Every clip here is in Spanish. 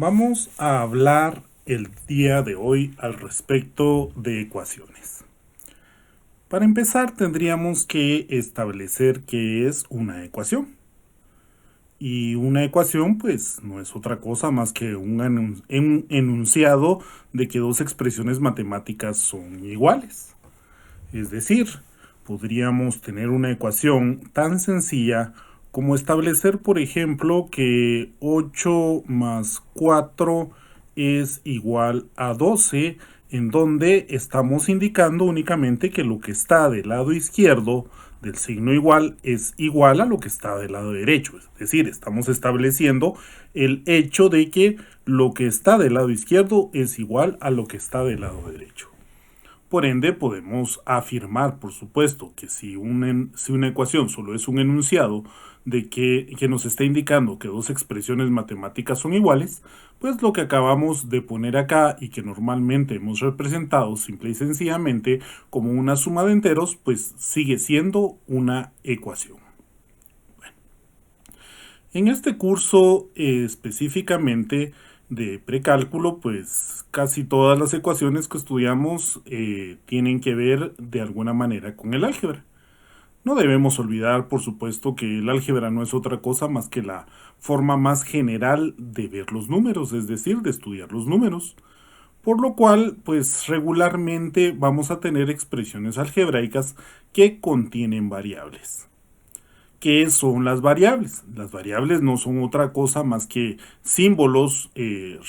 Vamos a hablar el día de hoy al respecto de ecuaciones. Para empezar tendríamos que establecer qué es una ecuación. Y una ecuación pues no es otra cosa más que un enunciado de que dos expresiones matemáticas son iguales. Es decir, podríamos tener una ecuación tan sencilla como establecer, por ejemplo, que 8 más 4 es igual a 12, en donde estamos indicando únicamente que lo que está del lado izquierdo del signo igual es igual a lo que está del lado derecho. Es decir, estamos estableciendo el hecho de que lo que está del lado izquierdo es igual a lo que está del lado derecho. Por ende, podemos afirmar, por supuesto, que si una ecuación solo es un enunciado de que nos está indicando que dos expresiones matemáticas son iguales, pues lo que acabamos de poner acá y que normalmente hemos representado simple y sencillamente como una suma de enteros, pues sigue siendo una ecuación. En este curso específicamente de precálculo, pues casi todas las ecuaciones que estudiamos tienen que ver de alguna manera con el álgebra. No debemos olvidar, por supuesto, que el álgebra no es otra cosa más que la forma más general de ver los números, es decir, de estudiar los números. Por lo cual, pues regularmente vamos a tener expresiones algebraicas que contienen variables. ¿Qué son las variables? Las variables no son otra cosa más que símbolos.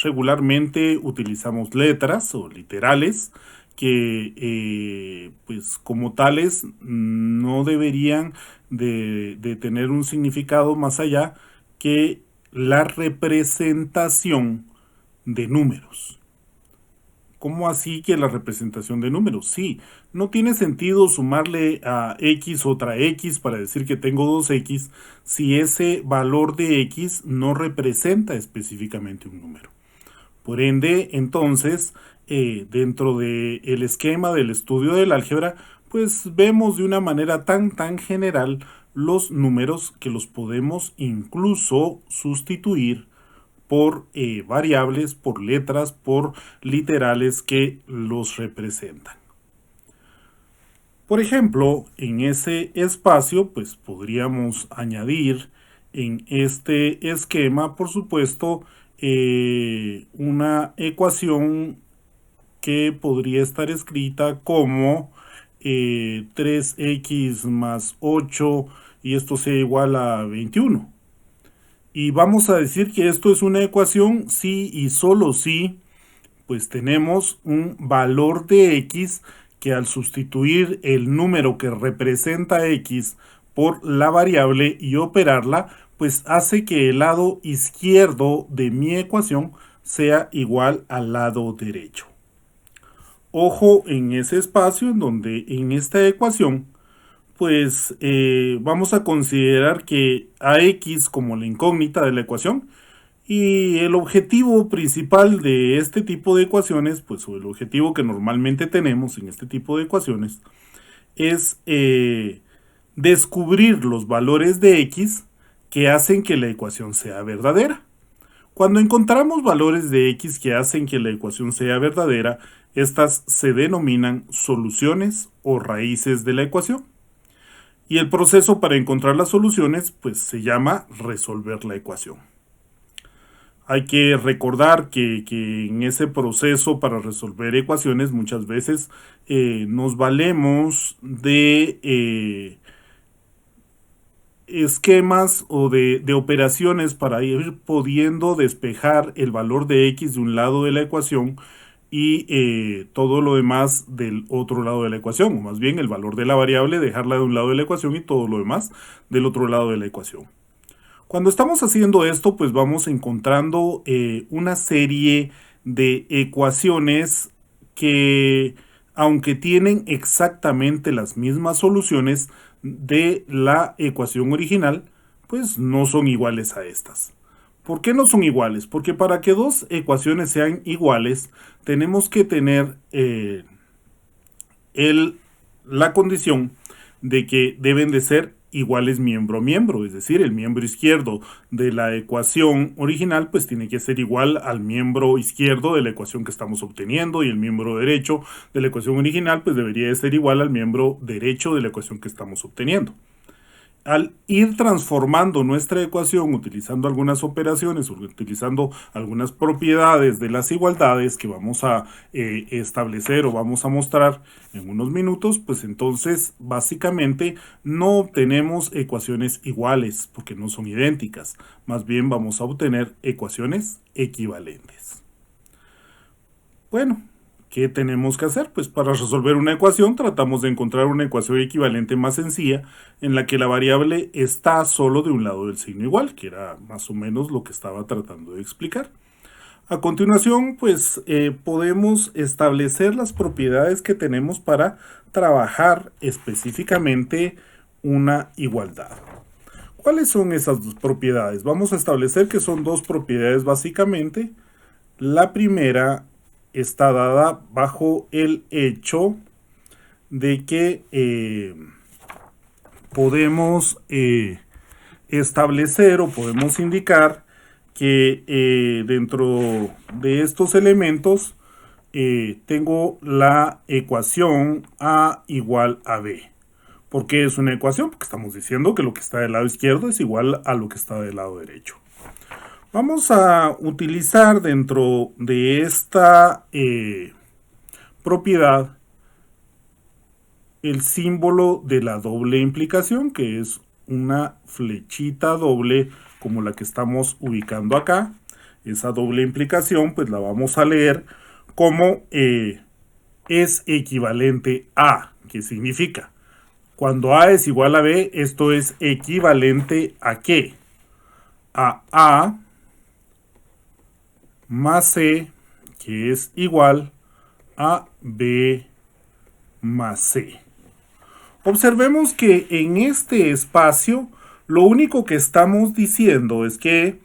Regularmente utilizamos letras o literales que pues como tales no deberían de tener un significado más allá que la representación de números. ¿Cómo así que la representación de números? Sí, no tiene sentido sumarle a x otra x para decir que tengo 2x si ese valor de x no representa específicamente un número. Por ende, entonces, dentro del esquema del estudio del álgebra, pues vemos de una manera tan general los números que los podemos incluso sustituir por variables, por letras, por literales que los representan. Por ejemplo, en ese espacio, pues podríamos añadir en este esquema, por supuesto, una ecuación que podría estar escrita como 3x más 8 y esto sea igual a 21. Y vamos a decir que esto es una ecuación si y solo si pues tenemos un valor de x que al sustituir el número que representa x por la variable y operarla, pues hace que el lado izquierdo de mi ecuación sea igual al lado derecho. Ojo en ese espacio en donde en esta ecuación pues vamos a considerar que a x como la incógnita de la ecuación y el objetivo principal de este tipo de ecuaciones, pues o el objetivo que normalmente tenemos en este tipo de ecuaciones, es descubrir los valores de x que hacen que la ecuación sea verdadera. Cuando encontramos valores de x que hacen que la ecuación sea verdadera, estas se denominan soluciones o raíces de la ecuación. Y el proceso para encontrar las soluciones pues se llama resolver la ecuación. Hay que recordar que en ese proceso para resolver ecuaciones muchas veces nos valemos de esquemas o de operaciones para ir pudiendo despejar el valor de x de un lado de la ecuación y todo lo demás del otro lado de la ecuación, o más bien el valor de la variable, dejarla de un lado de la ecuación y todo lo demás del otro lado de la ecuación. Cuando estamos haciendo esto, pues vamos encontrando una serie de ecuaciones que, aunque tienen exactamente las mismas soluciones de la ecuación original, pues no son iguales a estas. ¿Por qué no son iguales? Porque para que dos ecuaciones sean iguales, tenemos que tener la condición de que deben de ser iguales miembro a miembro, es decir, el miembro izquierdo de la ecuación original pues tiene que ser igual al miembro izquierdo de la ecuación que estamos obteniendo, y el miembro derecho de la ecuación original pues debería de ser igual al miembro derecho de la ecuación que estamos obteniendo. Al ir transformando nuestra ecuación utilizando algunas operaciones, utilizando algunas propiedades de las igualdades que vamos a establecer o vamos a mostrar en unos minutos, pues entonces básicamente no obtenemos ecuaciones iguales porque no son idénticas, más bien vamos a obtener ecuaciones equivalentes. Bueno, ¿qué tenemos que hacer? Pues para resolver una ecuación tratamos de encontrar una ecuación equivalente más sencilla en la que la variable está solo de un lado del signo igual, que era más o menos lo que estaba tratando de explicar. A continuación, pues podemos establecer las propiedades que tenemos para trabajar específicamente una igualdad. ¿Cuáles son esas dos propiedades? Vamos a establecer que son dos propiedades básicamente. La primera está dada bajo el hecho de que podemos establecer o podemos indicar que dentro de estos elementos tengo la ecuación A igual a B. ¿Por qué es una ecuación? Porque estamos diciendo que lo que está del lado izquierdo es igual a lo que está del lado derecho. Vamos a utilizar dentro de esta propiedad el símbolo de la doble implicación, que es una flechita doble como la que estamos ubicando acá. Esa doble implicación pues la vamos a leer como es equivalente a, que significa cuando A es igual a B, esto es equivalente a ¿qué? A A más C, que es igual a B más C. Observemos que en este espacio lo único que estamos diciendo es que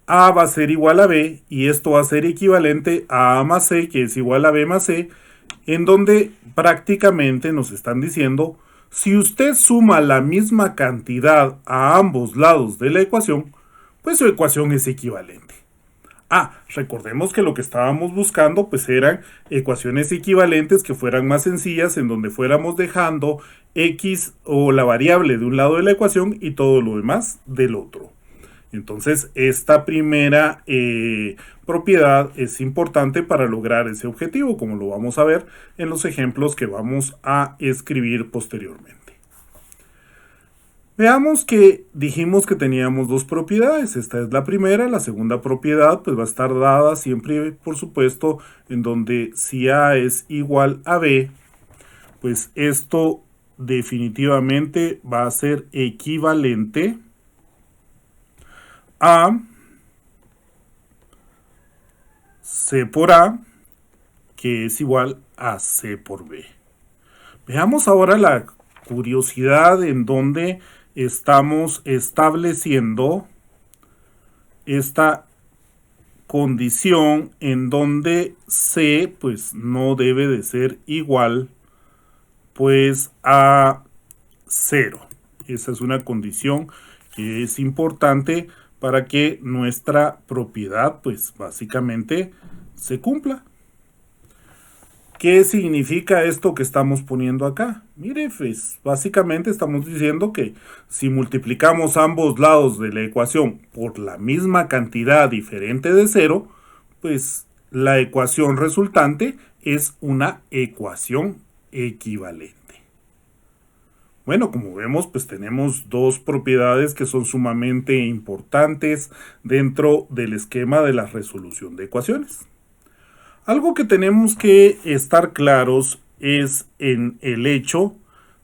A va a ser igual a B y esto va a ser equivalente a A más C, que es igual a B más C, en donde prácticamente nos están diciendo si usted suma la misma cantidad a ambos lados de la ecuación, pues su ecuación es equivalente. Recordemos que lo que estábamos buscando pues eran ecuaciones equivalentes que fueran más sencillas, en donde fuéramos dejando x o la variable de un lado de la ecuación y todo lo demás del otro. Entonces esta primera propiedad es importante para lograr ese objetivo, como lo vamos a ver en los ejemplos que vamos a escribir posteriormente. Veamos que dijimos que teníamos dos propiedades. Esta es la primera. La segunda propiedad pues va a estar dada siempre, por supuesto, en donde si A es igual a B, pues esto definitivamente va a ser equivalente a C por A, que es igual a C por B. Veamos ahora la curiosidad en donde estamos estableciendo esta condición en donde C pues no debe de ser igual pues a 0. Esa es una condición que es importante para que nuestra propiedad pues básicamente se cumpla. ¿Qué significa esto que estamos poniendo acá? Mire, pues básicamente estamos diciendo que si multiplicamos ambos lados de la ecuación por la misma cantidad diferente de 0, pues la ecuación resultante es una ecuación equivalente. Bueno, como vemos, pues tenemos dos propiedades que son sumamente importantes dentro del esquema de la resolución de ecuaciones. Algo que tenemos que estar claros es en el hecho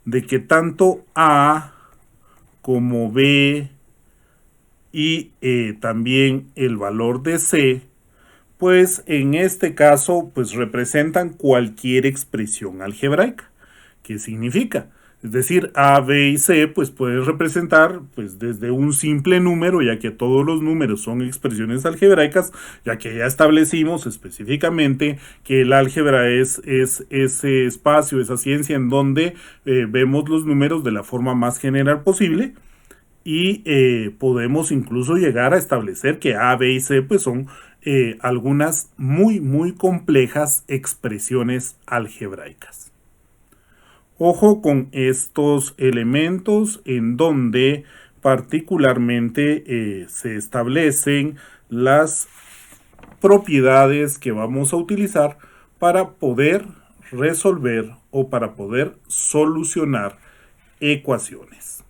de que tanto A como B y también el valor de C, pues en este caso pues representan cualquier expresión algebraica. ¿Qué significa? Es decir, A, B y C pues puedes representar pues desde un simple número, ya que todos los números son expresiones algebraicas, ya que ya establecimos específicamente que el álgebra es ese espacio, esa ciencia en donde vemos los números de la forma más general posible. Y podemos incluso llegar a establecer que A, B y C pues son algunas muy complejas expresiones algebraicas. Ojo con estos elementos en donde particularmente se establecen las propiedades que vamos a utilizar para poder resolver o para poder solucionar ecuaciones.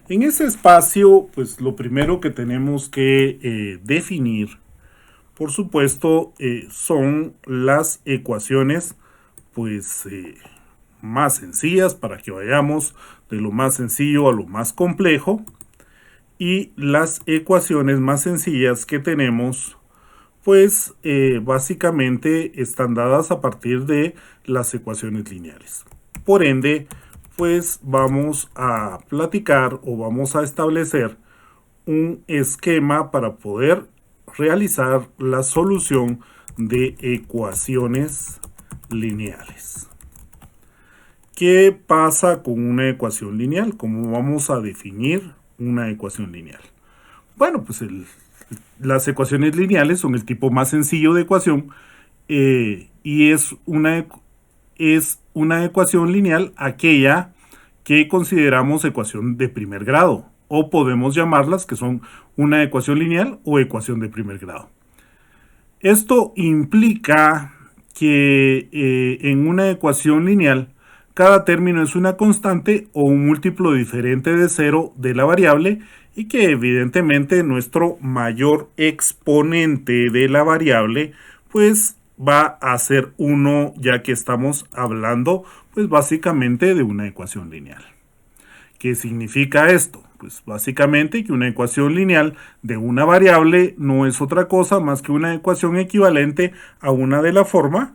En ese espacio, pues lo primero que tenemos que definir, por supuesto, son las ecuaciones pues más sencillas para que vayamos de lo más sencillo a lo más complejo, y las ecuaciones más sencillas que tenemos pues básicamente están dadas a partir de las ecuaciones lineales. Por ende, pues vamos a platicar o vamos a establecer un esquema para poder realizar la solución de ecuaciones lineales. ¿Qué pasa con una ecuación lineal? ¿Cómo vamos a definir una ecuación lineal? Bueno, pues las ecuaciones lineales son el tipo más sencillo de ecuación y es una ecuación lineal aquella que consideramos ecuación de primer grado, o podemos llamarlas que son una ecuación lineal o ecuación de primer grado. Esto implica que en una ecuación lineal cada término es una constante o un múltiplo diferente de cero de la variable, y que evidentemente nuestro mayor exponente de la variable pues va a ser 1, ya que estamos hablando pues básicamente de una ecuación lineal. ¿Qué significa esto? Pues básicamente que una ecuación lineal de una variable no es otra cosa más que una ecuación equivalente a una de la forma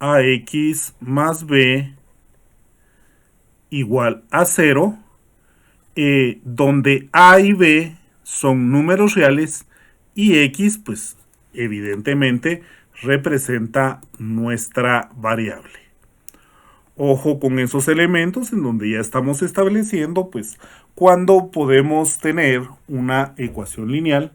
ax más b igual a 0, donde a y b son números reales y x pues evidentemente representa nuestra variable. Ojo con esos elementos en donde ya estamos estableciendo pues cuándo podemos tener una ecuación lineal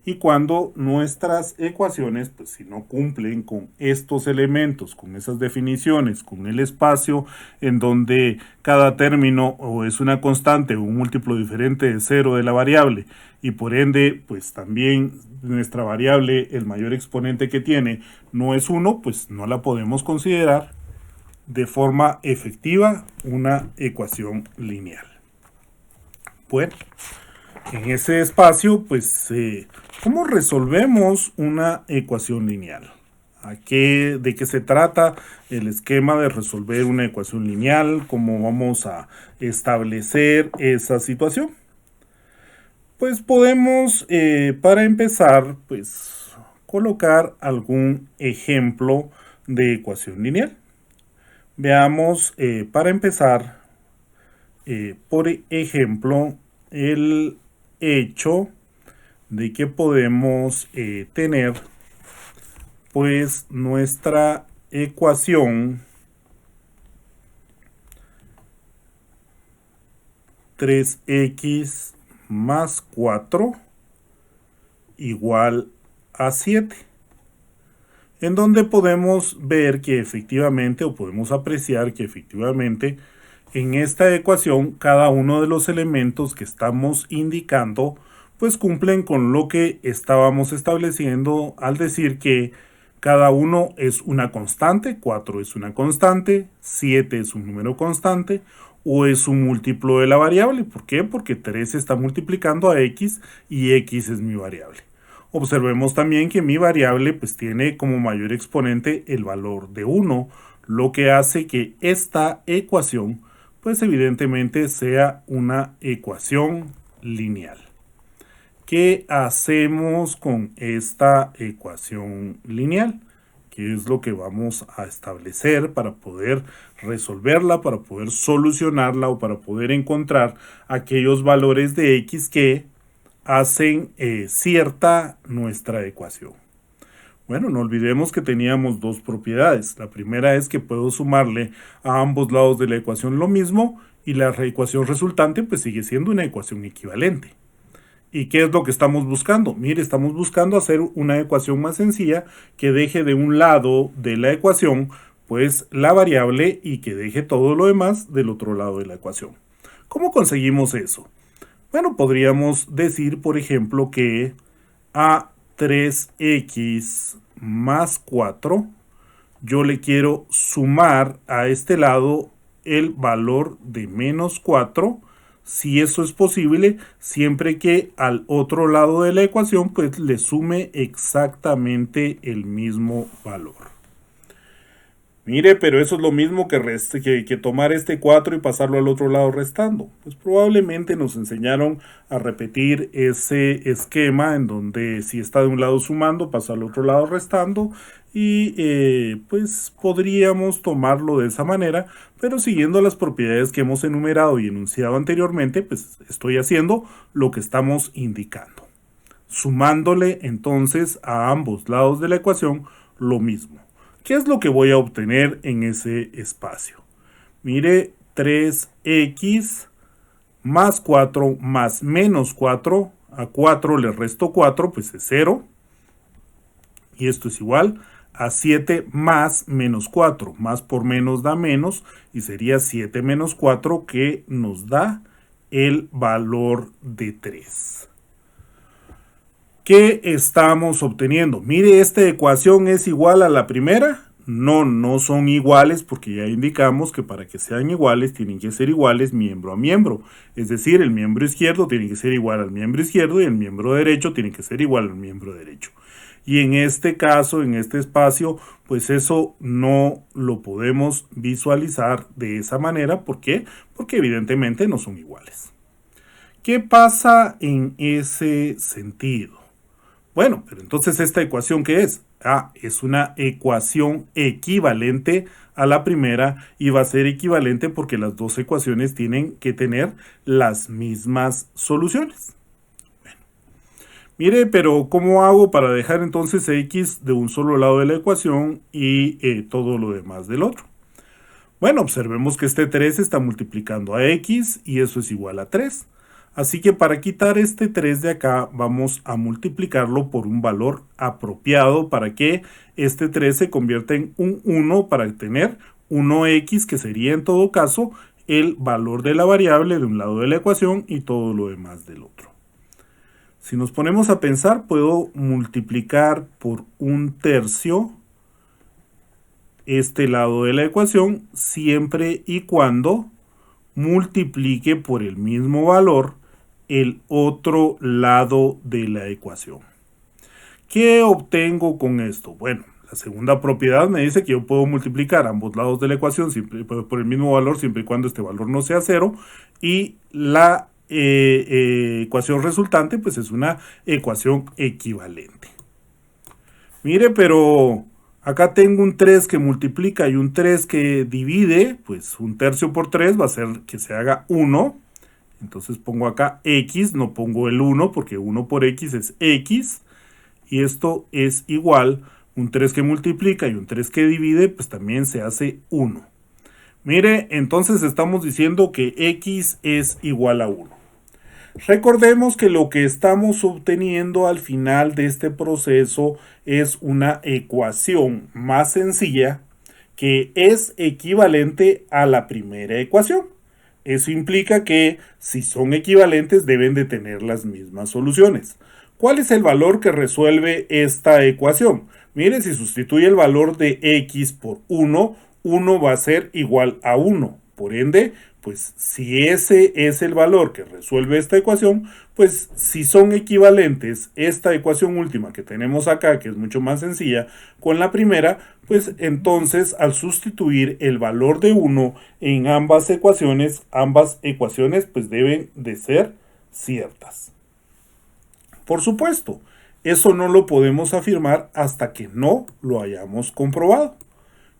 y cuando nuestras ecuaciones pues si no cumplen con estos elementos, con esas definiciones, con el espacio en donde cada término o es una constante o un múltiplo diferente de cero de la variable, y por ende pues también nuestra variable, el mayor exponente que tiene, no es 1, pues no la podemos considerar de forma efectiva una ecuación lineal. Bueno, en ese espacio, pues, ¿cómo resolvemos una ecuación lineal? ¿De qué se trata el esquema de resolver una ecuación lineal? ¿Cómo vamos a establecer esa situación? Pues podemos, para empezar, pues, colocar algún ejemplo de ecuación lineal. Veamos, para empezar, por ejemplo, el hecho de que podemos tener pues nuestra ecuación 3x más 4 igual a 7. En donde podemos ver que efectivamente, o podemos apreciar que efectivamente, en esta ecuación cada uno de los elementos que estamos indicando pues cumplen con lo que estábamos estableciendo al decir que cada uno es una constante, 4 es una constante, 7 es un número constante o es un múltiplo de la variable. ¿Por qué? Porque 3 está multiplicando a x y x es mi variable. Observemos también que mi variable pues tiene como mayor exponente el valor de 1, lo que hace que esta ecuación pues evidentemente sea una ecuación lineal. ¿Qué hacemos con esta ecuación lineal? que es lo que vamos a establecer para poder resolverla, para poder solucionarla o para poder encontrar aquellos valores de x que hacen cierta nuestra ecuación. Bueno, no olvidemos que teníamos dos propiedades. La primera es que puedo sumarle a ambos lados de la ecuación lo mismo y la ecuación resultante pues sigue siendo una ecuación equivalente. ¿Y qué es lo que estamos buscando? Mire, estamos buscando hacer una ecuación más sencilla que deje de un lado de la ecuación pues la variable y que deje todo lo demás del otro lado de la ecuación. ¿Cómo conseguimos eso? Bueno, podríamos decir, por ejemplo, que a 3x más 4, yo le quiero sumar a este lado el valor de menos 4, si eso es posible, siempre que al otro lado de la ecuación pues le sume exactamente el mismo valor. Mire, pero eso es lo mismo que tomar este 4 y pasarlo al otro lado restando. Pues probablemente nos enseñaron a repetir ese esquema en donde si está de un lado sumando, pasa al otro lado restando. Y pues podríamos tomarlo de esa manera, pero siguiendo las propiedades que hemos enumerado y enunciado anteriormente, pues estoy haciendo lo que estamos indicando. Sumándole entonces a ambos lados de la ecuación lo mismo. ¿Qué es lo que voy a obtener en ese espacio? Mire, 3x más 4 más menos 4, a 4 le resto 4, pues es 0. Y esto es igual a 7 más menos 4. Más por menos da menos y sería 7 menos 4 que nos da el valor de 3. ¿Qué estamos obteniendo? Mire, esta ecuación es igual a la primera. No, no son iguales porque ya indicamos que para que sean iguales tienen que ser iguales miembro a miembro. Es decir, el miembro izquierdo tiene que ser igual al miembro izquierdo y el miembro derecho tiene que ser igual al miembro derecho. Y en este caso, en este espacio, pues eso no lo podemos visualizar de esa manera. ¿Por qué? Porque evidentemente no son iguales. ¿Qué pasa en ese sentido? Bueno, pero entonces esta ecuación ¿qué es? Es una ecuación equivalente a la primera y va a ser equivalente porque las dos ecuaciones tienen que tener las mismas soluciones. Bueno, mire, pero ¿cómo hago para dejar entonces x de un solo lado de la ecuación y todo lo demás del otro? Bueno, observemos que este 3 está multiplicando a x y eso es igual a 3. Así que para quitar este 3 de acá vamos a multiplicarlo por un valor apropiado para que este 3 se convierta en un 1 para tener 1x, que sería en todo caso el valor de la variable de un lado de la ecuación y todo lo demás del otro. Si nos ponemos a pensar, puedo multiplicar por 1/3 este lado de la ecuación siempre y cuando multiplique por el mismo valor el otro lado de la ecuación. ¿Qué obtengo con esto? Bueno, la segunda propiedad me dice que yo puedo multiplicar ambos lados de la ecuación siempre, por el mismo valor siempre y cuando este valor no sea 0 y la ecuación resultante pues es una ecuación equivalente. Mire, pero acá tengo un 3 que multiplica y un 3 que divide, pues 1/3 por 3 va a ser que se haga 1. Entonces pongo acá x, no pongo el 1 porque 1 por x es x. Y esto es igual, un 3 que multiplica y un 3 que divide, pues también se hace 1. Mire, entonces estamos diciendo que x es igual a 1. Recordemos que lo que estamos obteniendo al final de este proceso es una ecuación más sencilla que es equivalente a la primera ecuación. Eso implica que si son equivalentes deben de tener las mismas soluciones. ¿Cuál es el valor que resuelve esta ecuación? Mire, si sustituye el valor de x por 1, 1 va a ser igual a 1. Por ende, pues si ese es el valor que resuelve esta ecuación, pues si son equivalentes esta ecuación última que tenemos acá, que es mucho más sencilla, con la primera, pues entonces al sustituir el valor de 1 en ambas ecuaciones pues deben de ser ciertas. Por supuesto, Eso no lo podemos afirmar hasta que no lo hayamos comprobado.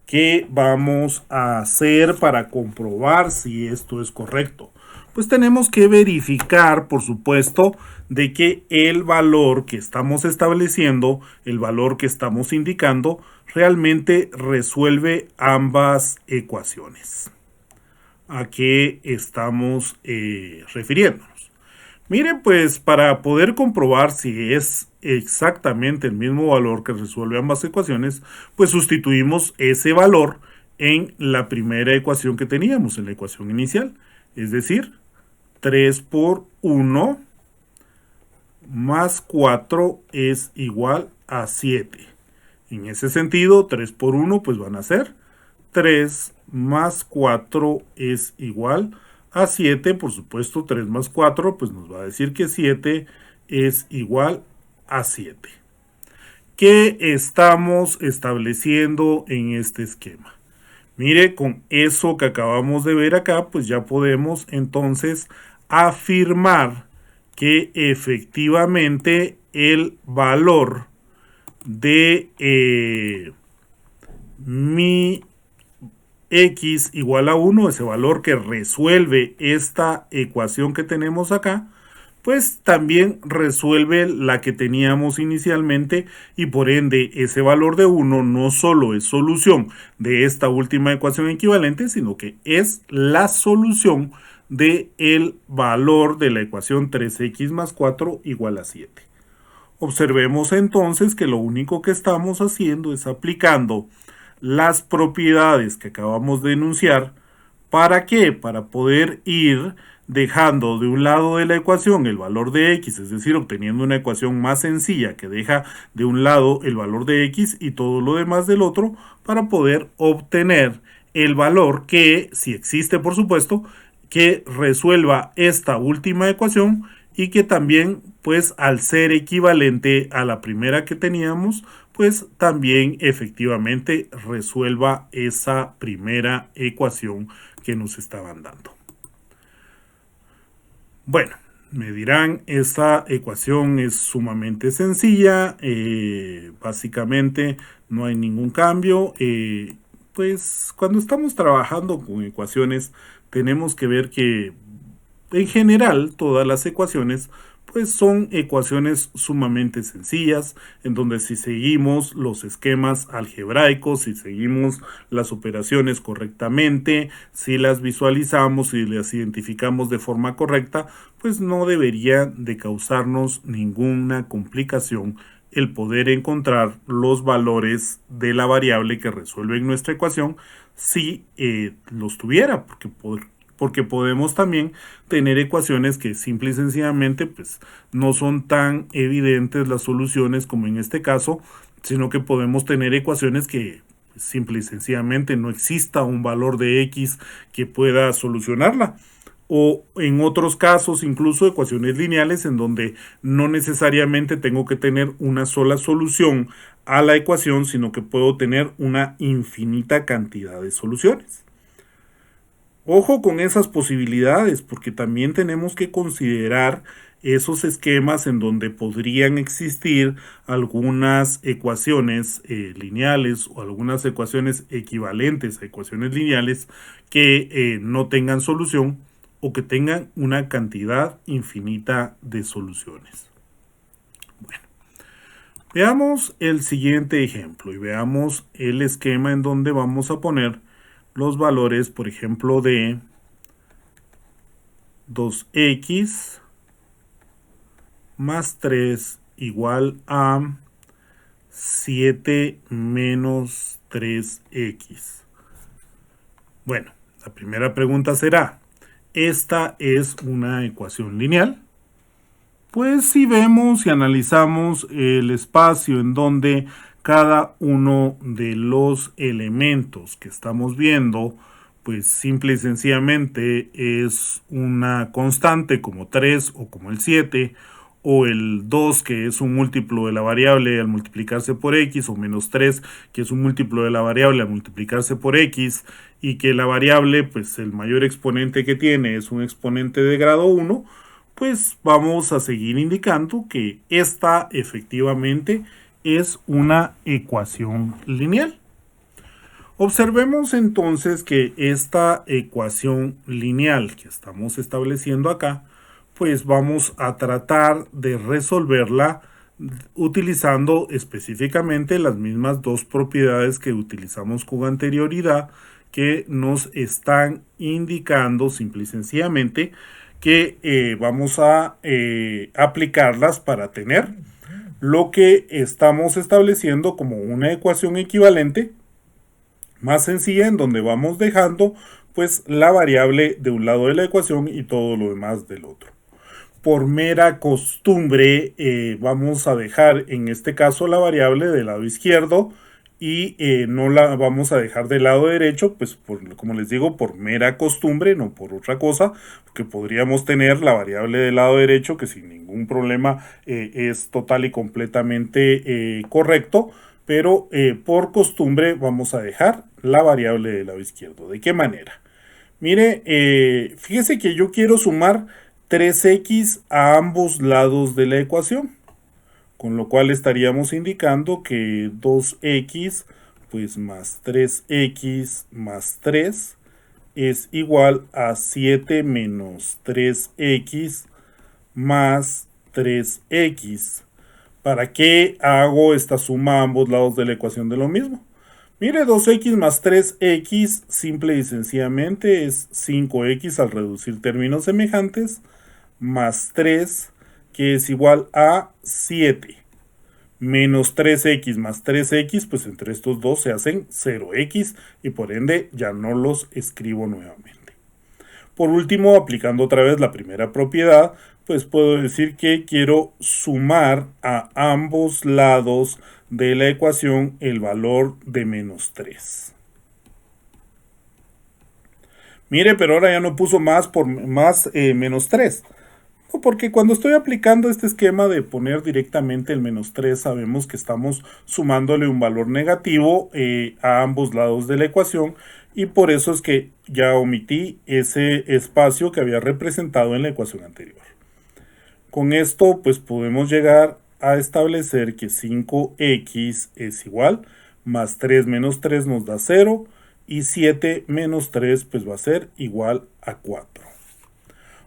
¿Qué vamos a hacer para comprobar si esto es correcto? Pues tenemos que verificar, por supuesto, de que el valor que estamos estableciendo, el valor que estamos indicando, realmente resuelve ambas ecuaciones. ¿A qué estamos refiriéndonos? Miren, pues para poder comprobar si es exactamente el mismo valor que resuelve ambas ecuaciones, pues sustituimos ese valor en la primera ecuación que teníamos, en la ecuación inicial. Es decir, 3 por 1 más 4 es igual a 7. En ese sentido, 3 por 1 pues van a ser 3 más 4 es igual a 7. Por supuesto, 3 más 4 pues nos va a decir que 7 es igual a 7. ¿Qué estamos estableciendo en este esquema? Mire, con eso que acabamos de ver acá, pues ya podemos entonces afirmar que efectivamente el valor de mi x igual a 1, ese valor que resuelve esta ecuación que tenemos acá, pues también resuelve la que teníamos inicialmente y por ende ese valor de 1 no solo es solución de esta última ecuación equivalente, sino que es la solución del valor de la ecuación 3x más 4 igual a 7. Observemos entonces que lo único que estamos haciendo es aplicando las propiedades que acabamos de enunciar. ¿Para qué? Para poder ir dejando de un lado de la ecuación el valor de x, es decir, obteniendo una ecuación más sencilla que deja de un lado el valor de x y todo lo demás del otro, para poder obtener el valor que, si existe por supuesto, que resuelva esta última ecuación y que también, pues al ser equivalente a la primera que teníamos, pues también efectivamente resuelva esa primera ecuación que nos estaban dando. Bueno, me dirán, esta ecuación es sumamente sencilla, básicamente no hay ningún cambio. Pues cuando estamos trabajando con ecuaciones tenemos que ver que en general todas las ecuaciones pues son ecuaciones sumamente sencillas, en donde si seguimos los esquemas algebraicos, si seguimos las operaciones correctamente, si las visualizamos y las identificamos de forma correcta, pues no debería de causarnos ninguna complicación el poder encontrar los valores de la variable que resuelve nuestra ecuación si los tuviera, porque podemos también tener ecuaciones que simple y sencillamente pues no son tan evidentes las soluciones como en este caso, sino que podemos tener ecuaciones que simple y sencillamente no exista un valor de x que pueda solucionarla. O en otros casos incluso ecuaciones lineales en donde no necesariamente tengo que tener una sola solución a la ecuación, sino que puedo tener una infinita cantidad de soluciones. Ojo con esas posibilidades, porque también tenemos que considerar esos esquemas en donde podrían existir algunas ecuaciones lineales o algunas ecuaciones equivalentes a ecuaciones lineales que no tengan solución o que tengan una cantidad infinita de soluciones. Bueno, veamos el siguiente ejemplo y veamos el esquema en donde vamos a poner los valores, por ejemplo, de 2x más 3 igual a 7 menos 3x. Bueno, la primera pregunta será, ¿esta es una ecuación lineal? Pues si vemos y analizamos el espacio en donde cada uno de los elementos que estamos viendo, pues simple y sencillamente es una constante como 3 o como el 7, o el 2 que es un múltiplo de la variable al multiplicarse por x, o menos 3 que es un múltiplo de la variable al multiplicarse por x, y que la variable, pues el mayor exponente que tiene es un exponente de grado 1, pues vamos a seguir indicando que esta efectivamente es una ecuación lineal. Observemos entonces que esta ecuación lineal que estamos estableciendo acá, pues vamos a tratar de resolverla utilizando específicamente las mismas dos propiedades que utilizamos con anterioridad, que nos están indicando simple y sencillamente que vamos a aplicarlas para tener lo que estamos estableciendo como una ecuación equivalente más sencilla, en donde vamos dejando pues la variable de un lado de la ecuación y todo lo demás del otro. Por mera costumbre vamos a dejar en este caso la variable del lado izquierdo y no la vamos a dejar del lado derecho, pues como les digo, por mera costumbre, no por otra cosa, porque podríamos tener la variable del lado derecho que sin ningún problema es total y completamente correcto, pero por costumbre vamos a dejar la variable del lado izquierdo. ¿De qué manera? Mire, fíjese que yo quiero sumar 3x a ambos lados de la ecuación, con lo cual estaríamos indicando que 2x pues más 3x más 3 es igual a 7 menos 3x más 3x. ¿Para qué hago esta suma a ambos lados de la ecuación de lo mismo? Mire, 2x más 3x simple y sencillamente es 5x al reducir términos semejantes, más 3, que es igual a 7, menos 3x más 3x, pues entre estos dos se hacen 0x y por ende ya no los escribo nuevamente. Por último, aplicando otra vez la primera propiedad, pues puedo decir que quiero sumar a ambos lados de la ecuación el valor de menos 3. Mire, pero ahora ya no puso más por más menos 3. Porque cuando estoy aplicando este esquema de poner directamente el menos 3, sabemos que estamos sumándole un valor negativo a ambos lados de la ecuación, y por eso es que ya omití ese espacio que había representado en la ecuación anterior. Con esto pues podemos llegar a establecer que 5x es igual, más 3 menos 3 nos da 0, y 7 menos 3 pues va a ser igual a 4.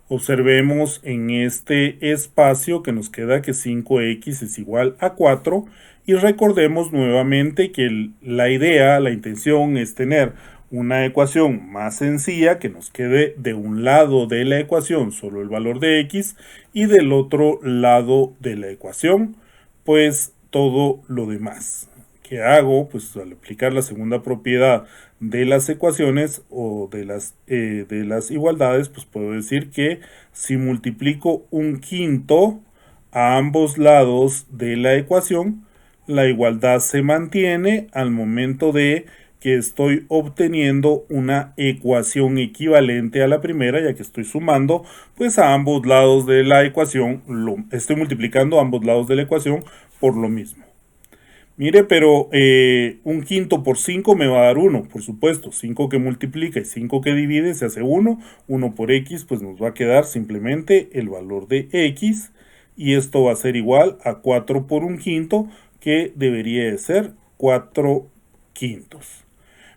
Observemos en este espacio que nos queda que 5x es igual a 4, y recordemos nuevamente que la idea, la intención es tener una ecuación más sencilla que nos quede de un lado de la ecuación solo el valor de x y del otro lado de la ecuación pues todo lo demás. ¿Qué hago? Pues al aplicar la segunda propiedad de las ecuaciones o de las igualdades, pues puedo decir que si multiplico un quinto a ambos lados de la ecuación, la igualdad se mantiene al momento de que estoy obteniendo una ecuación equivalente a la primera, ya que estoy sumando pues a ambos lados de la ecuación, estoy multiplicando a ambos lados de la ecuación por lo mismo. Mire, pero un quinto por 5 me va a dar 1, por supuesto. 5 que multiplica y 5 que divide se hace 1. 1 por x, pues nos va a quedar simplemente el valor de x. Y esto va a ser igual a 4 por un quinto, que debería de ser 4 quintos.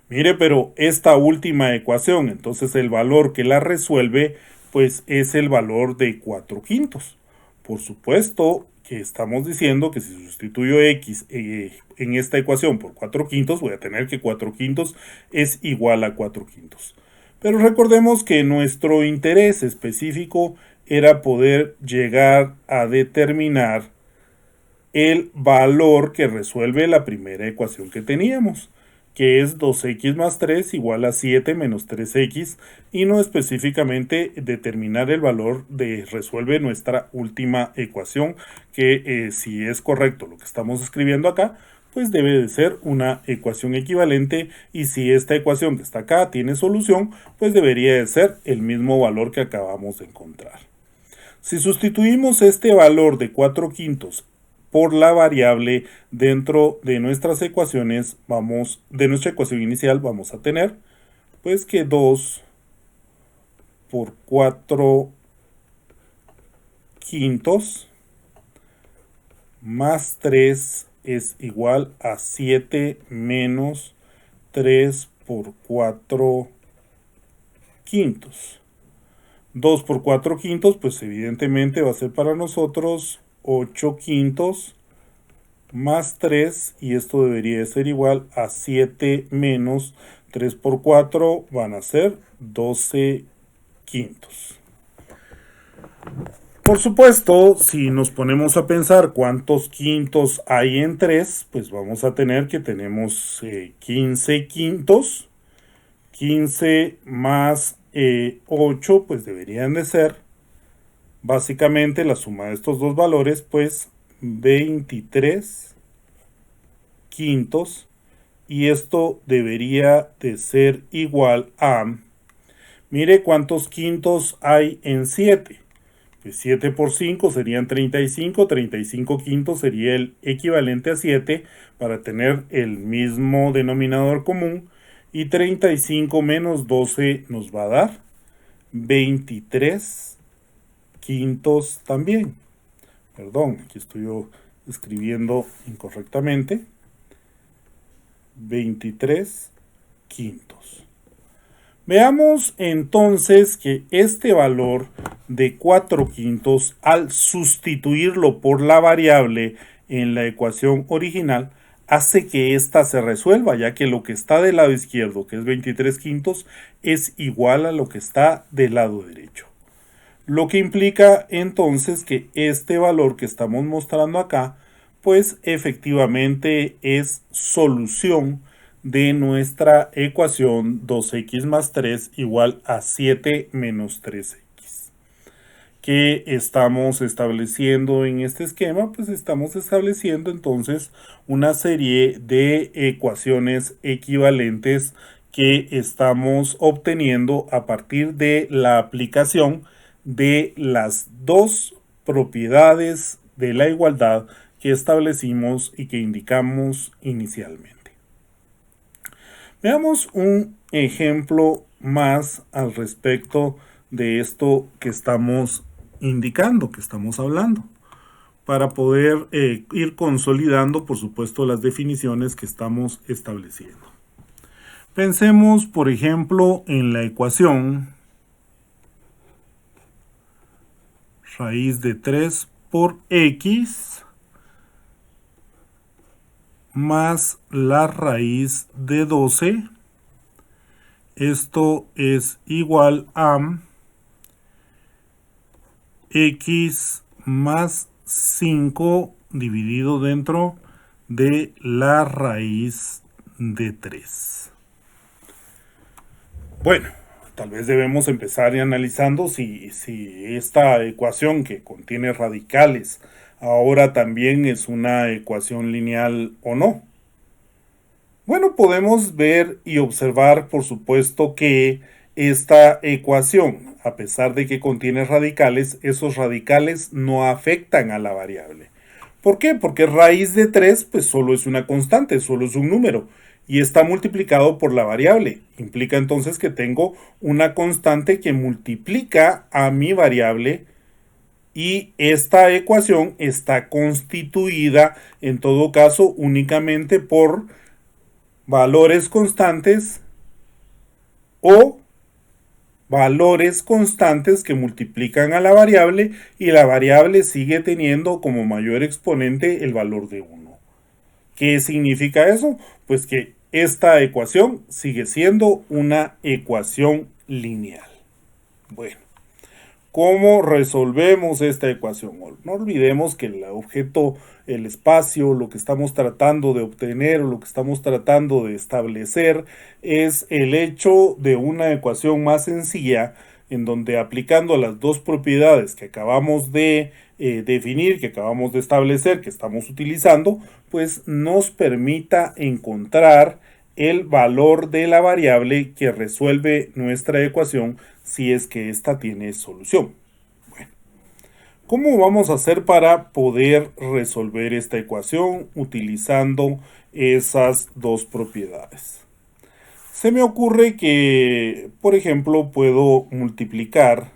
Mire, pero esta última ecuación, entonces el valor que la resuelve, pues es el valor de 4 quintos. Por supuesto que estamos diciendo que si sustituyo x en esta ecuación por 4 quintos, voy a tener que 4 quintos es igual a 4 quintos. Pero recordemos que nuestro interés específico era poder llegar a determinar el valor que resuelve la primera ecuación que teníamos, que es 2x más 3 igual a 7 menos 3x, y no específicamente determinar el valor de resuelve nuestra última ecuación, que si es correcto lo que estamos escribiendo acá, pues debe de ser una ecuación equivalente, y si esta ecuación que está acá tiene solución, pues debería de ser el mismo valor que acabamos de encontrar. Si sustituimos este valor de 4 quintos por la variable dentro de nuestras ecuaciones, de nuestra ecuación inicial, vamos a tener pues que 2 por 4 quintos más 3 es igual a 7 menos 3 por 4 quintos. 2 por 4 quintos, pues evidentemente va a ser para nosotros 8 quintos más 3, y esto debería ser igual a 7 menos 3 por 4, van a ser 12 quintos. Por supuesto, si nos ponemos a pensar cuántos quintos hay en 3, pues vamos a tener que tenemos 15 quintos. 15 más 8, pues deberían de ser básicamente la suma de estos dos valores, pues 23 quintos. Y esto debería de ser igual a, mire cuántos quintos hay en 7. Pues 7 por 5 serían 35. 35 quintos sería el equivalente a 7 para tener el mismo denominador común. Y 35 menos 12 nos va a dar 23 quintos también. Perdón, aquí estoy yo escribiendo incorrectamente. 23 quintos. Veamos entonces que este valor de 4 quintos, al sustituirlo por la variable en la ecuación original, hace que ésta se resuelva, ya que lo que está del lado izquierdo, que es 23 quintos, es igual a lo que está del lado derecho. Lo que implica entonces que este valor que estamos mostrando acá, pues efectivamente es solución de nuestra ecuación 2x más 3 igual a 7 menos 3x. Que estamos estableciendo en este esquema, pues estamos estableciendo entonces una serie de ecuaciones equivalentes que estamos obteniendo a partir de la aplicación de las dos propiedades de la igualdad que establecimos y que indicamos inicialmente. Veamos un ejemplo más al respecto de esto que estamos indicando, que estamos hablando, para poder ir consolidando, por supuesto, las definiciones que estamos estableciendo. Pensemos, por ejemplo, en la ecuación raíz de 3 por x más la raíz de 12. Esto es igual a x más 5 dividido dentro de la raíz de 3. Bueno, tal vez debemos empezar analizando si esta ecuación que contiene radicales ahora también es una ecuación lineal o no. Bueno, podemos ver y observar, por supuesto, que esta ecuación, a pesar de que contiene radicales, esos radicales no afectan a la variable. ¿Por qué? Porque raíz de 3 pues solo es una constante, solo es un número y está multiplicado por la variable. Implica entonces que tengo una constante que multiplica a mi variable, y esta ecuación está constituida en todo caso únicamente por valores constantes o valores constantes que multiplican a la variable, y la variable sigue teniendo como mayor exponente el valor de 1. ¿Qué significa eso? Pues que esta ecuación sigue siendo una ecuación lineal. Bueno, ¿cómo resolvemos esta ecuación? No olvidemos que el objeto, el espacio, lo que estamos tratando de obtener o lo que estamos tratando de establecer es el hecho de una ecuación más sencilla, en donde aplicando las dos propiedades que acabamos de definir, que acabamos de establecer, que estamos utilizando, pues nos permita encontrar el valor de la variable que resuelve nuestra ecuación si es que ésta tiene solución. Bueno, ¿cómo vamos a hacer para poder resolver esta ecuación utilizando esas dos propiedades? Se me ocurre que, por ejemplo, puedo multiplicar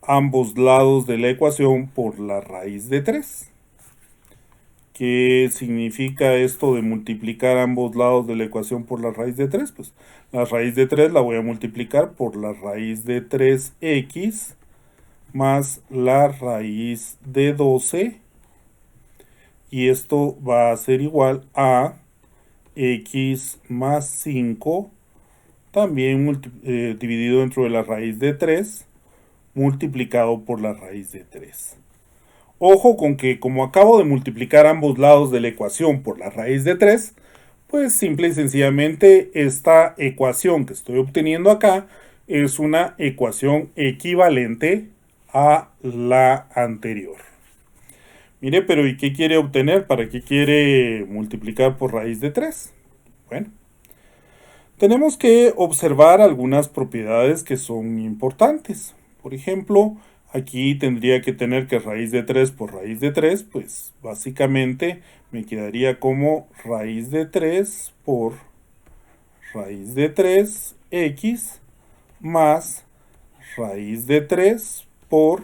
ambos lados de la ecuación por la raíz de 3. ¿Qué significa esto de multiplicar ambos lados de la ecuación por la raíz de 3? Pues la raíz de 3 la voy a multiplicar por la raíz de 3x más la raíz de 12. Y esto va a ser igual a x más 5, también dividido dentro de la raíz de 3, multiplicado por la raíz de 3. Ojo con que como acabo de multiplicar ambos lados de la ecuación por la raíz de 3, pues simple y sencillamente esta ecuación que estoy obteniendo acá es una ecuación equivalente a la anterior. Mire, pero ¿y qué quiere obtener? ¿Para qué quiere multiplicar por raíz de 3? Bueno, tenemos que observar algunas propiedades que son importantes. Por ejemplo, aquí tendría que tener que raíz de 3 por raíz de 3, pues básicamente me quedaría como raíz de 3 por raíz de 3x más raíz de 3 por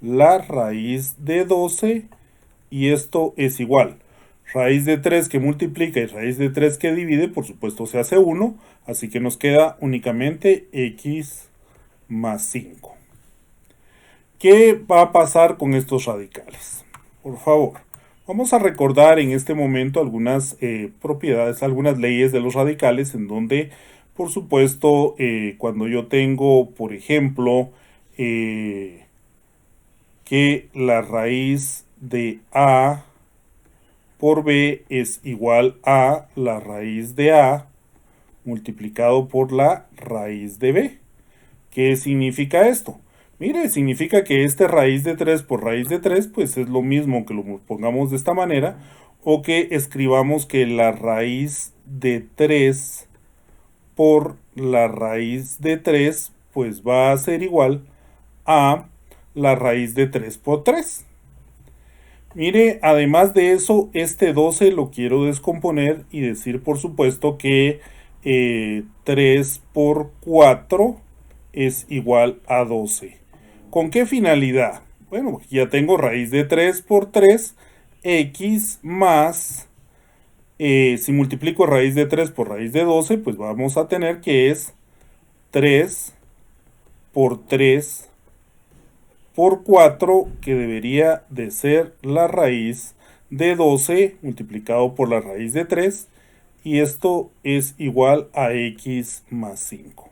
la raíz de 12, y esto es igual. Raíz de 3 que multiplica y raíz de 3 que divide, por supuesto se hace 1, así que nos queda únicamente x más 5. ¿Qué va a pasar con estos radicales? Por favor, vamos a recordar en este momento algunas propiedades, algunas leyes de los radicales, en donde, por supuesto, cuando yo tengo, por ejemplo, que la raíz de a por b es igual a la raíz de a multiplicado por la raíz de b. ¿Qué significa esto? Mire, significa que este raíz de 3 por raíz de 3, pues es lo mismo que lo pongamos de esta manera, o que escribamos que la raíz de 3 por la raíz de 3, pues va a ser igual a la raíz de 3 por 3. Mire, además de eso, este 12 lo quiero descomponer y decir, por supuesto, que 3 por 4 es igual a 12. ¿Con qué finalidad? Bueno, ya tengo raíz de 3 por 3, x más, si multiplico raíz de 3 por raíz de 12, pues vamos a tener que es 3 por 3 por 4, que debería de ser la raíz de 12 multiplicado por la raíz de 3, y esto es igual a x más 5.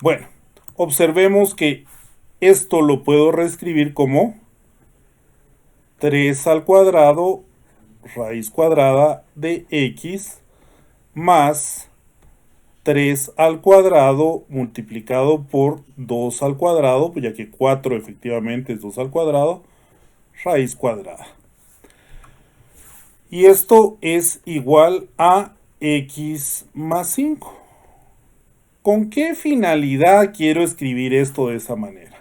Bueno, observemos que esto lo puedo reescribir como 3 al cuadrado raíz cuadrada de x más 3 al cuadrado multiplicado por 2 al cuadrado, pues ya que 4 efectivamente es 2 al cuadrado, raíz cuadrada. Y esto es igual a x más 5. ¿Con qué finalidad quiero escribir esto de esa manera?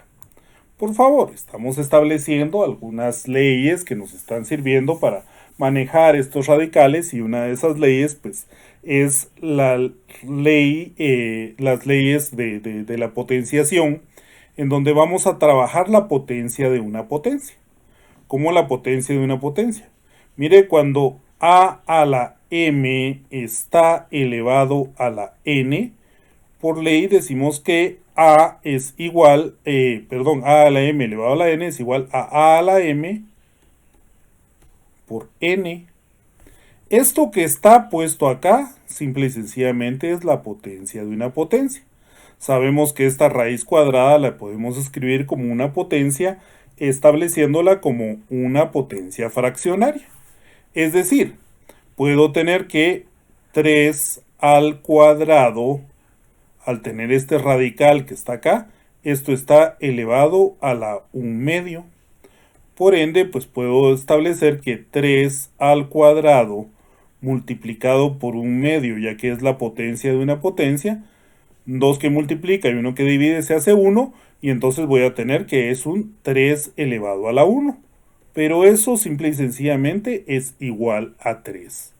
Por favor, estamos estableciendo algunas leyes que nos están sirviendo para manejar estos radicales, y una de esas leyes pues es la ley, las leyes de la potenciación, en donde vamos a trabajar la potencia de una potencia. ¿Cómo la potencia de una potencia? Mire, cuando a la m está elevado a la n, por ley decimos que a es igual, a a la m elevado a la n es igual a la m por n. Esto que está puesto acá, simple y sencillamente es la potencia de una potencia. Sabemos que esta raíz cuadrada la podemos escribir como una potencia, estableciéndola como una potencia fraccionaria. Es decir, puedo tener que 3 al cuadrado, al tener este radical que está acá, esto está elevado a la 1/2. Por ende, pues puedo establecer que 3 al cuadrado multiplicado por 1/2, ya que es la potencia de una potencia, 2 que multiplica y 1 que divide se hace 1, y entonces voy a tener que es un 3 elevado a la 1. Pero eso simple y sencillamente es igual a 3.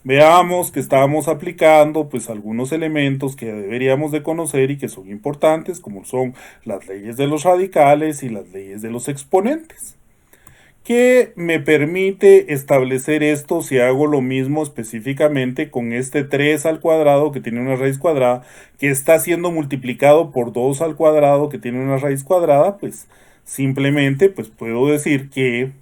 Veamos que estábamos aplicando pues algunos elementos que deberíamos de conocer y que son importantes, como son las leyes de los radicales y las leyes de los exponentes. ¿Qué me permite establecer esto si hago lo mismo específicamente con este 3 al cuadrado que tiene una raíz cuadrada, que está siendo multiplicado por 2 al cuadrado que tiene una raíz cuadrada? Pues simplemente pues puedo decir que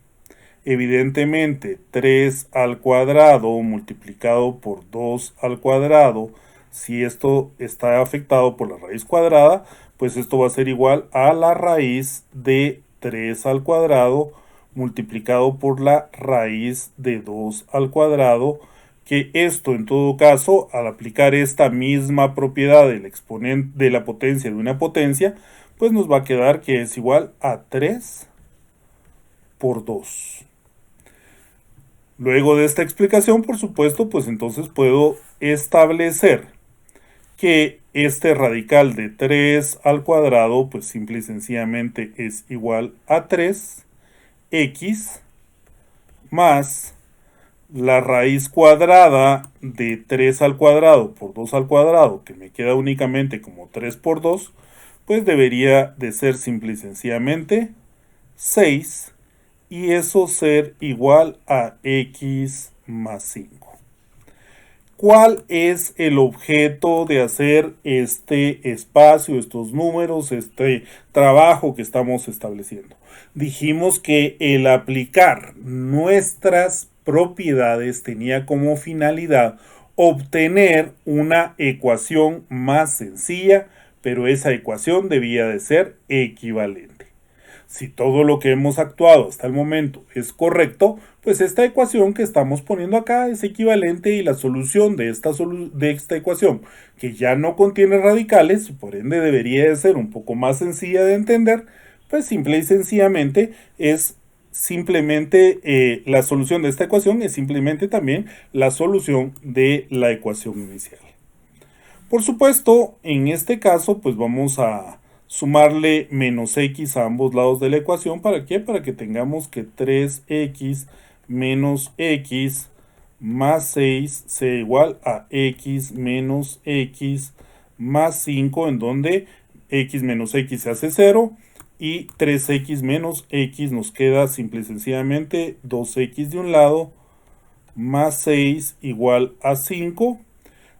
evidentemente 3 al cuadrado multiplicado por 2 al cuadrado, si esto está afectado por la raíz cuadrada, pues esto va a ser igual a la raíz de 3 al cuadrado multiplicado por la raíz de 2 al cuadrado, que esto en todo caso, al aplicar esta misma propiedad del exponente de la potencia de una potencia, pues nos va a quedar que es igual a 3 por 2. Luego de esta explicación, por supuesto, pues entonces puedo establecer que este radical de 3 al cuadrado, pues simple y sencillamente es igual a 3x más la raíz cuadrada de 3 al cuadrado por 2 al cuadrado, que me queda únicamente como 3 por 2, pues debería de ser simple y sencillamente 6, y eso ser igual a x más 5. ¿Cuál es el objeto de hacer este espacio, estos números, este trabajo que estamos estableciendo? Dijimos que el aplicar nuestras propiedades tenía como finalidad obtener una ecuación más sencilla, pero esa ecuación debía de ser equivalente. Si todo lo que hemos actuado hasta el momento es correcto, pues esta ecuación que estamos poniendo acá es equivalente, y la solución de esta ecuación, que ya no contiene radicales, por ende debería de ser un poco más sencilla de entender, pues simple y sencillamente es la solución de esta ecuación es simplemente también la solución de la ecuación inicial. Por supuesto, en este caso, pues vamos a sumarle menos x a ambos lados de la ecuación. ¿Para qué? Para que tengamos que 3x menos x más 6 sea igual a x menos x más 5, en donde x menos x se hace 0 y 3x menos x nos queda simple y sencillamente 2x de un lado más 6 igual a 5.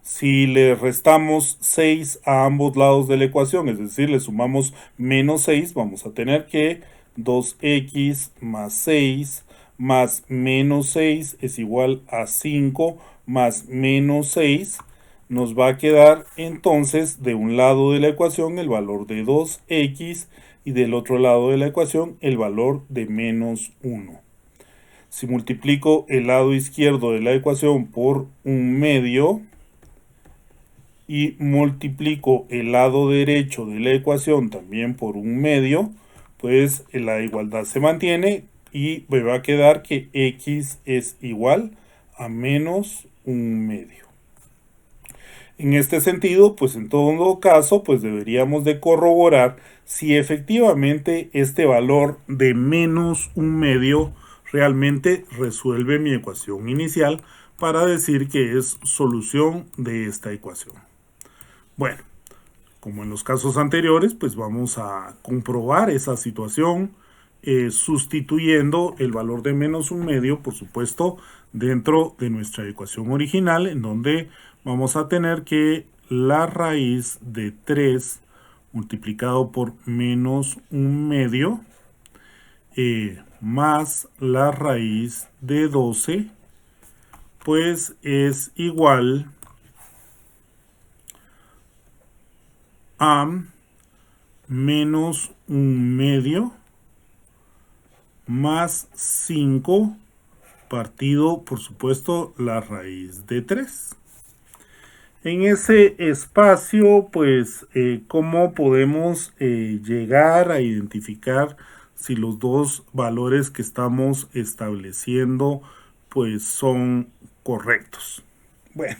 Si le restamos 6 a ambos lados de la ecuación, es decir, le sumamos menos 6, vamos a tener que 2x más 6 más menos 6 es igual a 5 más menos 6. Nos va a quedar entonces de un lado de la ecuación el valor de 2x y del otro lado de la ecuación el valor de menos 1. Si multiplico el lado izquierdo de la ecuación por un medio y multiplico el lado derecho de la ecuación también por un medio, pues la igualdad se mantiene y me va a quedar que x es igual a menos un medio. En este sentido, pues en todo caso, pues deberíamos de corroborar si efectivamente este valor de menos un medio realmente resuelve mi ecuación inicial, para decir que es solución de esta ecuación. Bueno, como en los casos anteriores, pues vamos a comprobar esa situación sustituyendo el valor de menos un medio, por supuesto, dentro de nuestra ecuación original, en donde vamos a tener que la raíz de 3 multiplicado por menos un medio más la raíz de 12, pues es igual a menos un medio más 5 partido, por supuesto, la raíz de 3. En ese espacio, pues, ¿cómo podemos llegar a identificar si los dos valores que estamos estableciendo, pues, son correctos? Bueno,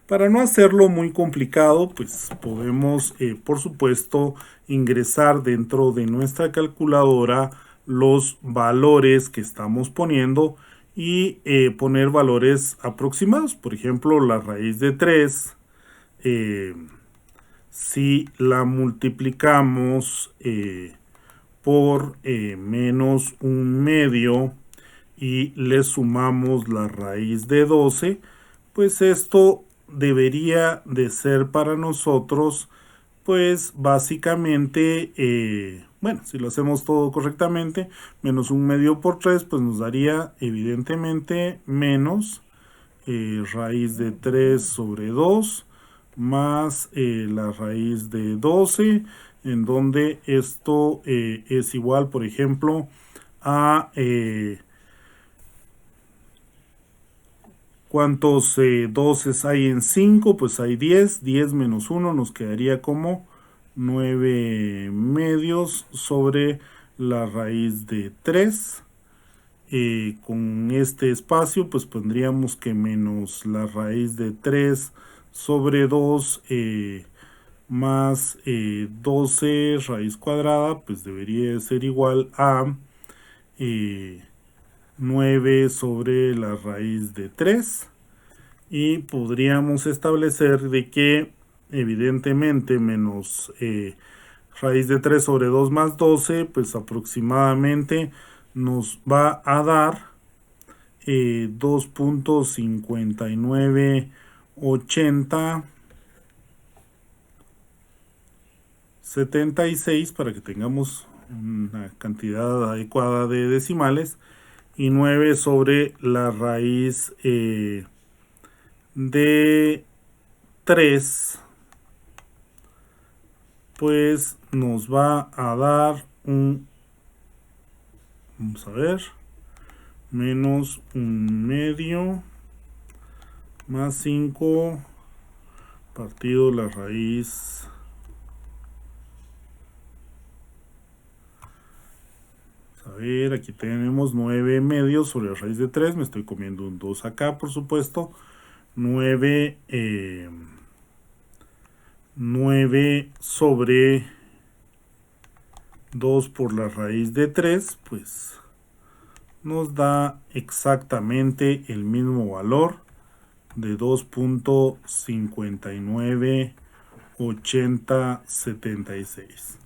para no hacerlo muy complicado, pues podemos, por supuesto, ingresar dentro de nuestra calculadora los valores que estamos poniendo, y poner valores aproximados. Por ejemplo, la raíz de 3, si la multiplicamos por menos un medio y le sumamos la raíz de 12, pues esto debería de ser para nosotros, pues básicamente, bueno, si lo hacemos todo correctamente, menos un medio por 3, pues nos daría evidentemente menos raíz de 3 sobre 2 más la raíz de 12, en donde esto es igual, por ejemplo, a ¿cuántos 12 hay en 5? Pues hay 10. 10 menos 1 nos quedaría como 9 medios sobre la raíz de 3. Con este espacio pues pondríamos que menos la raíz de 3 sobre 2 más 12 raíz cuadrada, pues debería ser igual a 9 sobre la raíz de 3. Y podríamos establecer de que evidentemente menos raíz de 3 sobre 2 más 12, pues aproximadamente nos va a dar 2.598076 para que tengamos una cantidad adecuada de decimales, y 9 sobre la raíz de 3, pues nos va a dar vamos a ver, menos un medio más 5 partido la raíz. A ver, aquí tenemos 9 medios sobre la raíz de 3. Me estoy comiendo un 2 acá, por supuesto. 9 sobre 2 por la raíz de 3, pues nos da exactamente el mismo valor de 2.598076.